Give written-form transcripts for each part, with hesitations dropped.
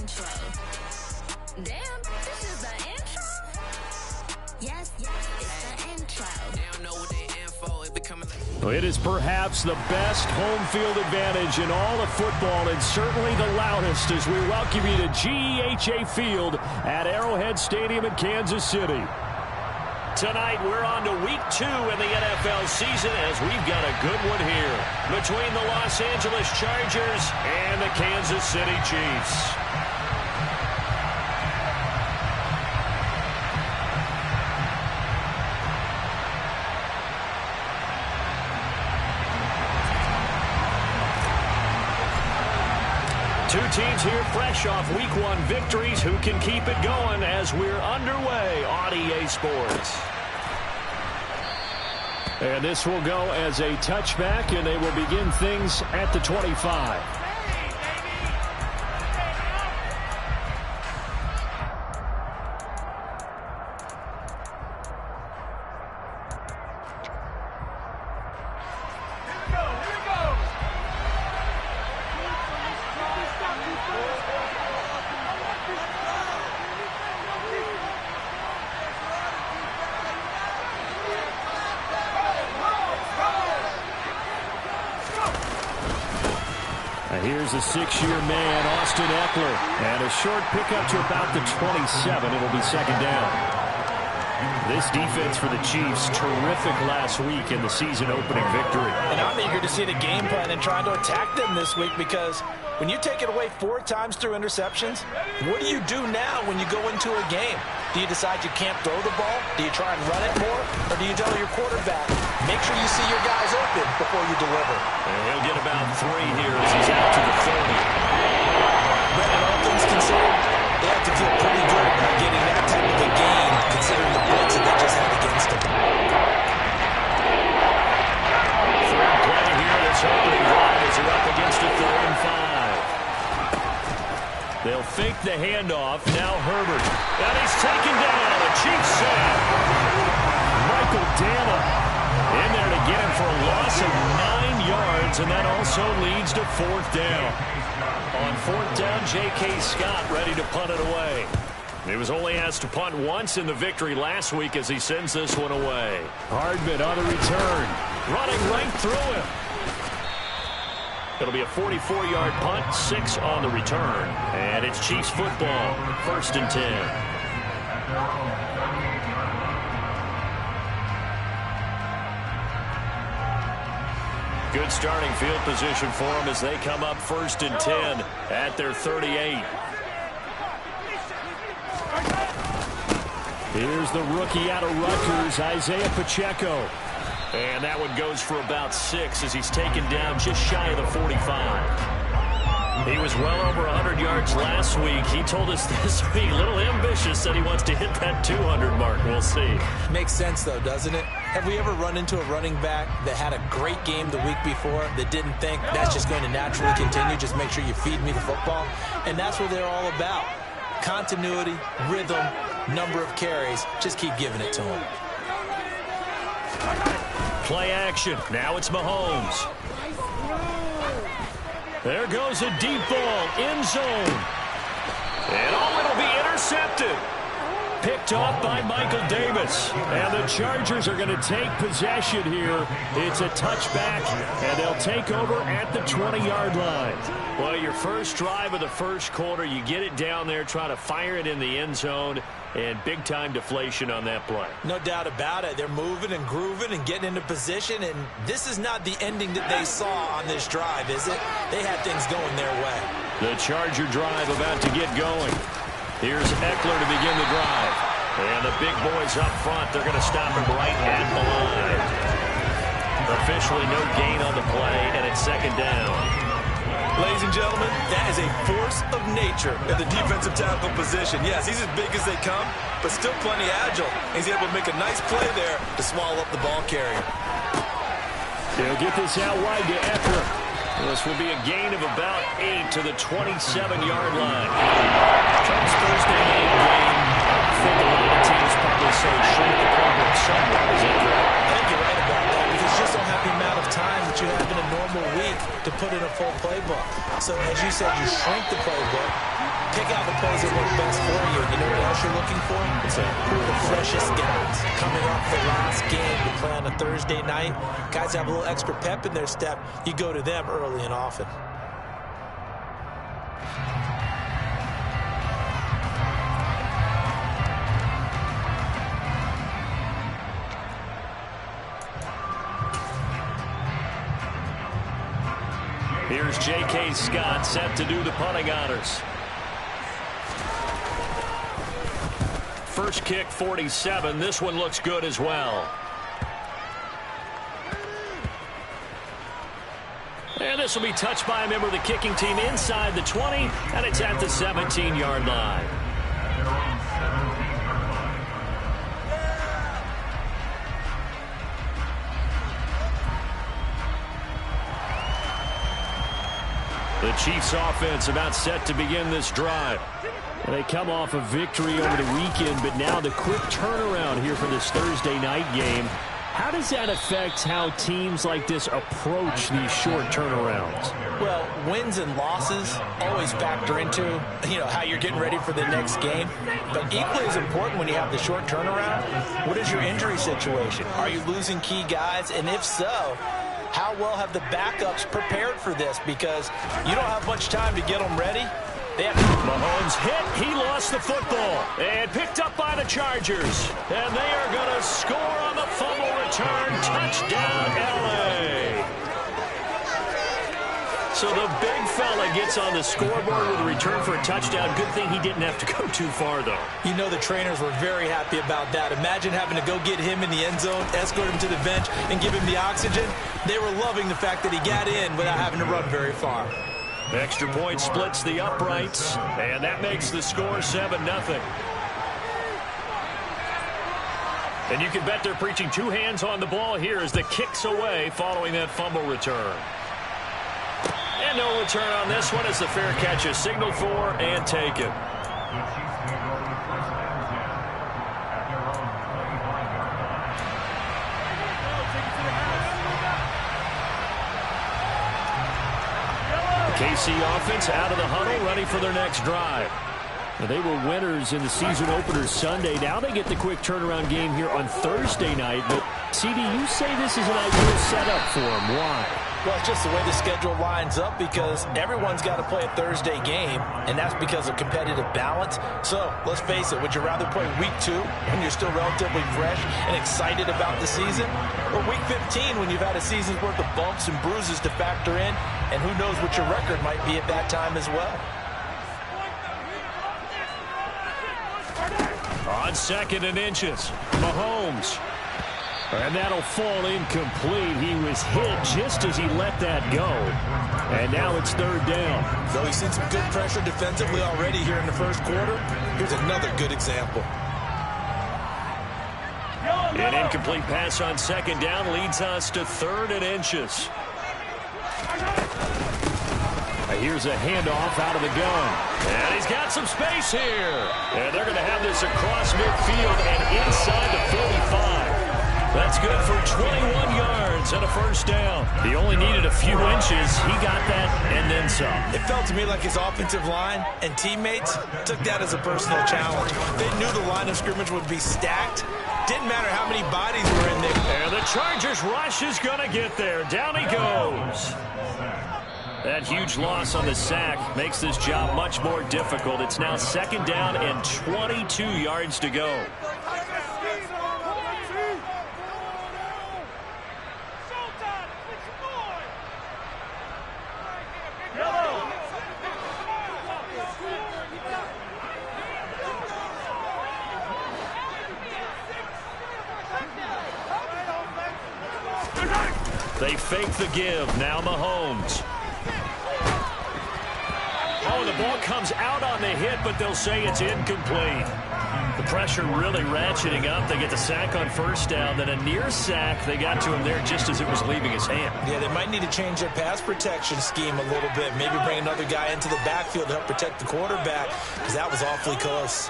intro. Damn, this is the intro? Yes, it's the intro. They don't know what they info. It becoming like... It is perhaps the best home field advantage in all of football, and certainly the loudest as we welcome you to GEHA Field at Arrowhead Stadium in Kansas City. Tonight, we're on to week 2 in the NFL season as we've got a good one here between the Los Angeles Chargers and the Kansas City Chiefs. Two teams here fresh off week 1 victories. Who can keep it going as we're underway on EA Sports? And this will go as a touchback, and they will begin things at the 25. Here's a 6-year man, Austin Eckler, and a short pickup to about the 27. It'll be second down. This defense for the Chiefs, terrific last week in the season-opening victory. And I'm eager to see the game plan and trying to attack them this week, because when you take it away 4 times through interceptions, what do you do now when you go into a game? Do you decide you can't throw the ball? Do you try and run it more? Or do you tell your quarterback, make sure you see your guys open before you deliver? And he'll get about 3 here as he's out to the 30. Brandon, all things considered, they have to feel pretty good about getting that type of a game, considering the points that they just had against them. Third play here, this opening drive as they're up against a 3rd and 5. They'll fake the handoff. Now Herbert. And he's taken down. A Chiefs sack. Michael Dana in there to get him for a loss of 9 yards, and that also leads to 4th down. On 4th down, J.K. Scott ready to punt it away. He was only asked to punt once in the victory last week as he sends this one away. Hardman on the return. Running right through him. It'll be a 44-yard punt, 6 on the return. And it's Chiefs football, 1st and 10. Good starting field position for them as they come up 1st and 10 at their 38. Here's the rookie out of Rutgers, Isaiah Pacheco. And that one goes for about 6 as he's taken down just shy of the 45. He was well over 100 yards last week. He told us this week, a little ambitious, said he wants to hit that 200 mark. We'll see. Makes sense, though, doesn't it? Have we ever run into a running back that had a great game the week before that didn't think that's just going to naturally continue? Just make sure you feed me the football. And that's what they're all about. Continuity, rhythm, number of carries. Just keep giving it to them. Play action. Now it's Mahomes. There goes a deep ball, end zone. And it'll be intercepted. Picked off by Michael Davis. And the Chargers are going to take possession here. It's a touchback, and they'll take over at the 20-yard line. Well, your first drive of the first quarter, you get it down there, try to fire it in the end zone, and big-time deflation on that play. No doubt about it. They're moving and grooving and getting into position, and this is not the ending that they saw on this drive, is it? They had things going their way. The Charger drive about to get going. Here's Eckler to begin the drive. And the big boys up front, they're going to stop him right at the line. Officially no gain on the play, and it's 2nd down. Ladies and gentlemen, that is a force of nature at the defensive tackle position. Yes, he's as big as they come, but still plenty agile. He's able to make a nice play there to swallow up the ball carrier. They'll get this out wide to Eckler. This will be a gain of about 8 to the 27-yard line. Trump's Thursday night game. I think a lot of teams probably say shrink the playbook somewhat. Is that correct? I think you're right about that, because you just don't have the amount of time that you have in a normal week to put in a full playbook. So, as you said, you shrink the playbook, pick out the plays that work best for you. You know what else you're looking for? It's the freshest guys coming off the last game to play on a Thursday night. Guys have a little extra pep in their step. You go to them early and often. Here's J.K. Scott set to do the punting honors. First kick, 47. This one looks good as well. And this will be touched by a member of the kicking team inside the 20, and it's at the 17-yard line. The Chiefs offense about set to begin this drive. They come off a victory over the weekend, but now the quick turnaround here for this Thursday night game. How does that affect how teams like this approach these short turnarounds? Well, wins and losses always factor into, how you're getting ready for the next game. But equally as important when you have the short turnaround, what is your injury situation? Are you losing key guys? And if so, how well have the backups prepared for this? Because you don't have much time to get them ready. Mahomes hit. He lost the football. And picked up by the Chargers. And they are going to score on the fumble return. Touchdown, L.A. So the big fella gets on the scoreboard with a return for a touchdown. Good thing he didn't have to go too far, though. The trainers were very happy about that. Imagine having to go get him in the end zone, escort him to the bench, and give him the oxygen. They were loving the fact that he got in without having to run very far. Extra point splits the uprights, and that makes the score 7-0. And you can bet they're preaching two hands on the ball here as the kick's away following that fumble return. And no return on this one as the fair catch is signaled for and taken. KC offense out of the huddle, ready for their next drive. Now, they were winners in the season opener Sunday. Now they get the quick turnaround game here on Thursday night. But, CD, you say this is an ideal setup for them. Why? Well, it's just the way the schedule lines up because everyone's got to play a Thursday game, and that's because of competitive balance. So, let's face it, would you rather play week 2 when you're still relatively fresh and excited about the season? Or week 15 when you've had a season's worth of bumps and bruises to factor in, and who knows what your record might be at that time as well? On 2nd and inches, Mahomes. And that'll fall incomplete. He was hit just as he let that go. And now it's 3rd down. So he's seen some good pressure defensively already here in the first quarter. Here's another good example. An incomplete pass on 2nd down leads us to 3rd and inches. Here's a handoff out of the gun. And he's got some space here. And they're going to have this across midfield and inside the 45. That's good for 21 yards and a 1st down. He only needed a few inches. He got that and then some. It felt to me like his offensive line and teammates took that as a personal challenge. They knew the line of scrimmage would be stacked. Didn't matter how many bodies were in there. And the Chargers rush is going to get there. Down he goes. That huge loss on the sack makes this job much more difficult. It's now 2nd down and 22 yards to go. They fake the give. Now Mahomes. Oh, the ball comes out on the hit, but they'll say it's incomplete. The pressure really ratcheting up. They get the sack on 1st down, then a near sack. They got to him there just as it was leaving his hand. Yeah, they might need to change their pass protection scheme a little bit. Maybe bring another guy into the backfield to help protect the quarterback, because that was awfully close.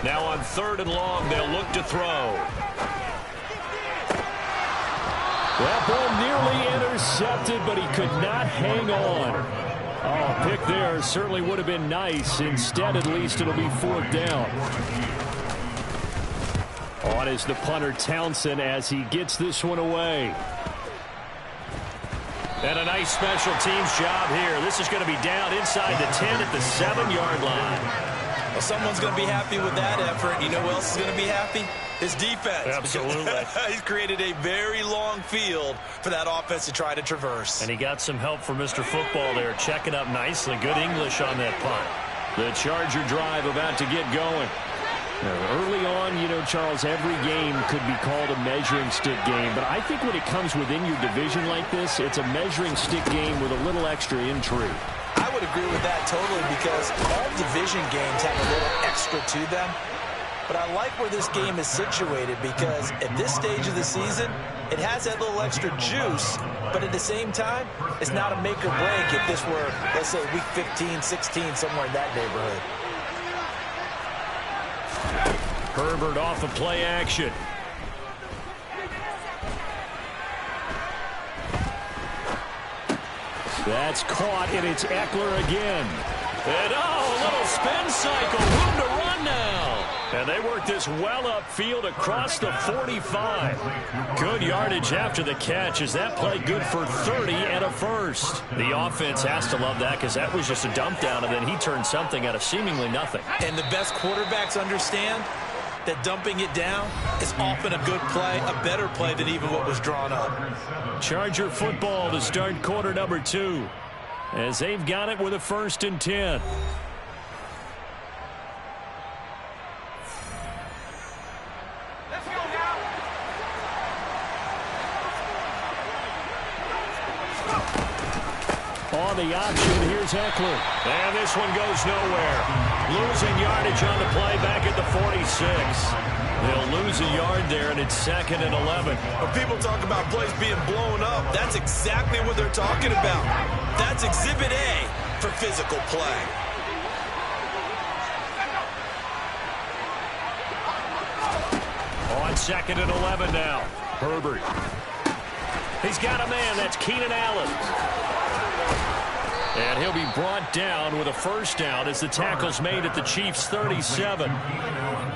Now on 3rd and long, they'll look to throw. That ball nearly intercepted, but he could not hang on. Oh, pick there certainly would have been nice. Instead, at least it'll be 4th down. On is the punter Townsend as he gets this one away. And a nice special teams job here. This is going to be down inside the 10 at the 7-yard line. Well, someone's going to be happy with that effort. You know who else is going to be happy? His defense. Absolutely. He's created a very long field for that offense to try to traverse. And he got some help from Mr. Football there, checking up nicely. Good English on that punt. The Charger drive about to get going. Now, early on, you know, Charles, every game could be called a measuring stick game. But I think when it comes within your division like this, it's a measuring stick game with a little extra intrigue. I would agree with that totally because all division games have a little extra to them. But I like where this game is situated because at this stage of the season, it has that little extra juice. But at the same time, it's not a make or break if this were, let's say, week 15, 16, somewhere in that neighborhood. Herbert off of play action. That's caught, and it's Eckler again. And a little spin cycle. Room to run now. And they work this well upfield across the 45. Good yardage after the catch. Is that play good for 30 and a first? The offense has to love that because that was just a dump down, and then he turned something out of seemingly nothing. And the best quarterbacks understand that dumping it down is often a good play, a better play than even what was drawn up. Charger football to start quarter number 2 as they've got it with a 1st and 10. On the option, here's Eckler. And this one goes nowhere. Losing yardage on the play back at the 46. They'll lose a yard there, and it's 2nd and 11. When people talk about plays being blown up, that's exactly what they're talking about. That's Exhibit A for physical play. On 2nd and 11 now. Herbert. He's got a man. That's Keenan Allen. And he'll be brought down with a 1st down as the tackle's made at the Chiefs' 37.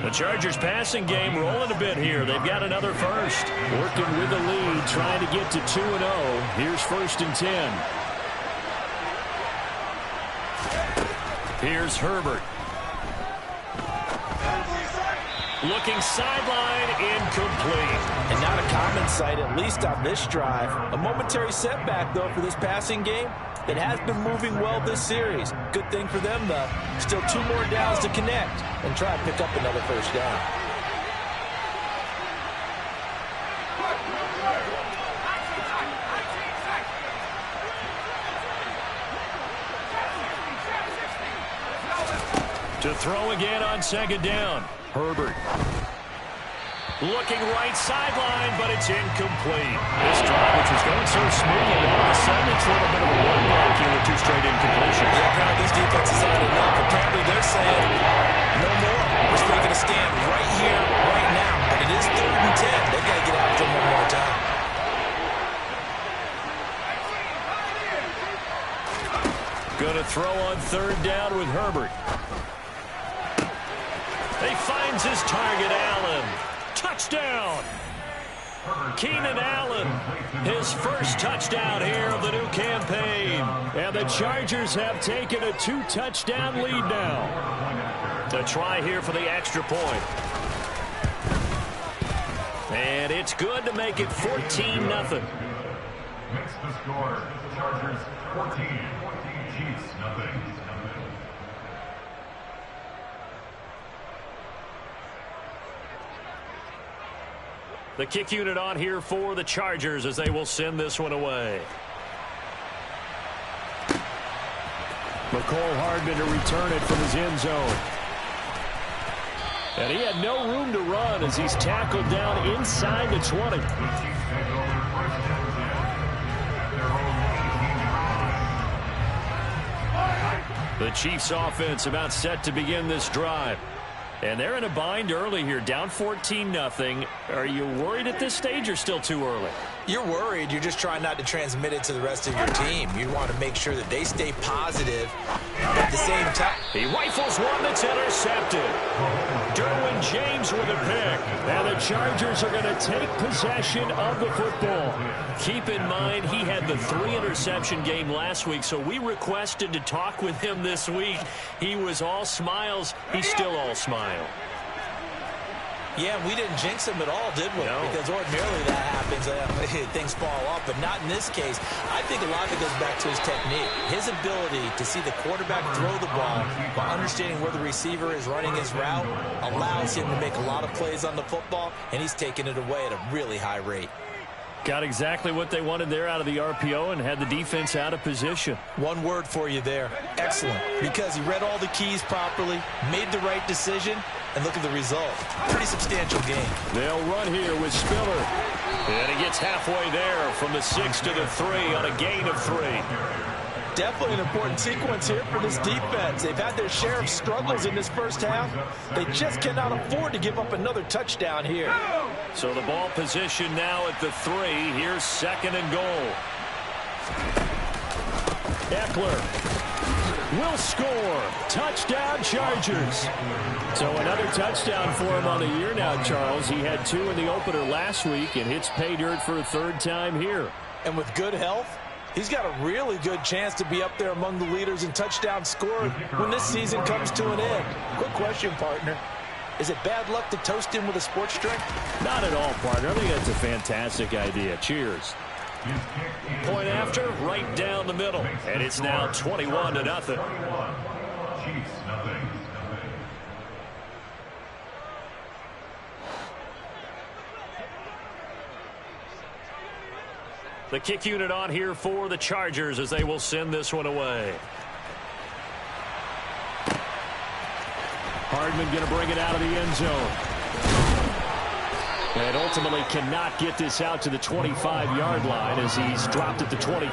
The Chargers passing game rolling a bit here. They've got another first. Working with the lead, trying to get to 2-0. Here's 1st and 10. Here's Herbert. Looking sideline, incomplete. And not a common sight, at least on this drive. A momentary setback, though, for this passing game. It has been moving well this series. Good thing for them, though. Still 2 more downs to connect and try to pick up another 1st down. To throw again on 2nd down. Herbert. Looking right sideline, but it's incomplete. This drive, which was going so smoothly, all of a sudden it's a little bit of a one break here with 2 straight incompletions. Yeah, apparently this defense is on enough. Apparently they're saying, no more. We're still going to stand right here, right now. But it is 3rd and 10. They've got to get after them one more time. Going to throw on 3rd down with Herbert. He finds his target, Allen. Touchdown! Keenan Allen, his 1st touchdown here of the new campaign. And the Chargers have taken a 2-touchdown lead now. To try here for the extra point. And it's good to make it 14-0. Makes the score. Chargers 14, Chiefs nothing. The kick unit on here for the Chargers as they will send this one away. McCole Hardman to return it from his end zone. And he had no room to run as he's tackled down inside the 20. The Chiefs offense about set to begin this drive. And they're in a bind early here, down 14-0. Are you worried at this stage or still too early? You're worried. You're just trying not to transmit it to the rest of your team. You want to make sure that they stay positive, but at the same time. He rifles one that's intercepted. Derwin James with a pick. And the Chargers are going to take possession of the football. Keep in mind, he had the 3-interception game last week, so we requested to talk with him this week. He was all smiles. He's still all smile. Yeah, we didn't jinx him at all, did we? No. Because ordinarily that happens. Things fall off, but not in this case. I think a lot of it goes back to his technique. His ability to see the quarterback throw the ball while understanding where the receiver is running his route allows him to make a lot of plays on the football, and he's taking it away at a really high rate. Got exactly what they wanted there out of the RPO and had the defense out of position. One word for you there. Excellent. Because he read all the keys properly, made the right decision, and look at the result. Pretty substantial game. They'll run here with Spiller. And he gets halfway there from the 6 to the 3 on a gain of 3. Definitely an important sequence here for this defense. They've had their share of struggles in this first half. They just cannot afford to give up another touchdown here. So the ball position now at the 3. Here's 2nd and goal. Eckler will score. Touchdown, Chargers. So another touchdown for him on the year now, Charles. He had 2 in the opener last week and hits pay dirt for a 3rd time here. And with good health, he's got a really good chance to be up there among the leaders in touchdowns scored when this season comes to an end. Quick question, partner. Is it bad luck to toast him with a sports drink? Not at all, partner. I think that's a fantastic idea. Cheers. Point after, right down the middle. And it's now 21-0. Chiefs, nothing. The kick unit on here for the Chargers as they will send this one away. Hardman going to bring it out of the end zone. And ultimately cannot get this out to the 25-yard line as he's dropped at the 23. At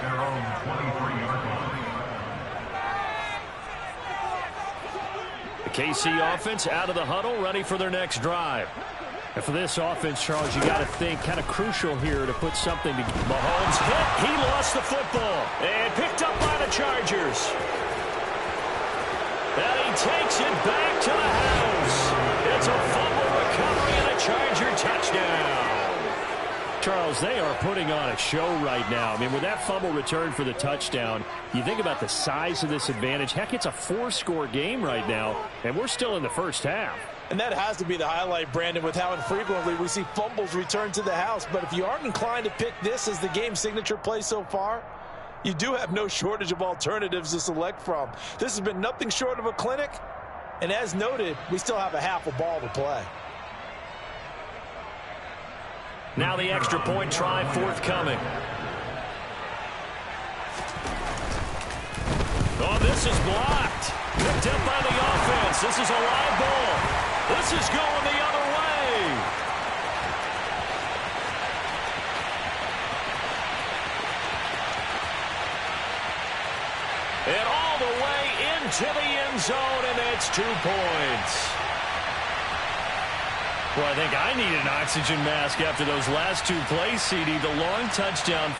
their own 23-yard line. The KC offense out of the huddle, ready for their next drive. And for this offense, Charles, you got to think kind of crucial here to put something together. Mahomes hit. He lost the football. And picked up by the Chargers. And he takes it back to the house. It's a fumble recovery and a Charger touchdown. Charles, they are putting on a show right now. I mean, with that fumble return for the touchdown, you think about the size of this advantage. Heck, it's a 4-score game right now, and we're still in the first half. And that has to be the highlight, Brandon, with how infrequently we see fumbles return to the house. But if you aren't inclined to pick this as the game signature play so far, you do have no shortage of alternatives to select from. This has been nothing short of a clinic. And as noted, we still have a half a ball to play. Now the extra point try forthcoming. Oh, this is blocked. Picked up by the offense. This is a live ball. This is going the other way. And all the way into the end zone, and it's 2 points. Well, I think I need an oxygen mask after those last 2 plays, CD. The long touchdown.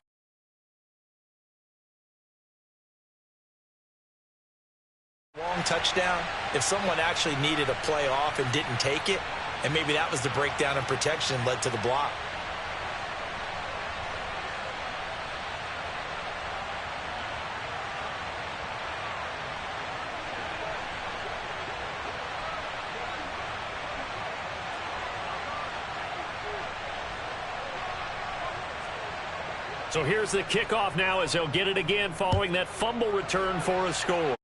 Long touchdown. If someone actually needed a play off and didn't take it, and maybe that was the breakdown in protection led to the block. So here's the kickoff now as they'll get it again following that fumble return for a score.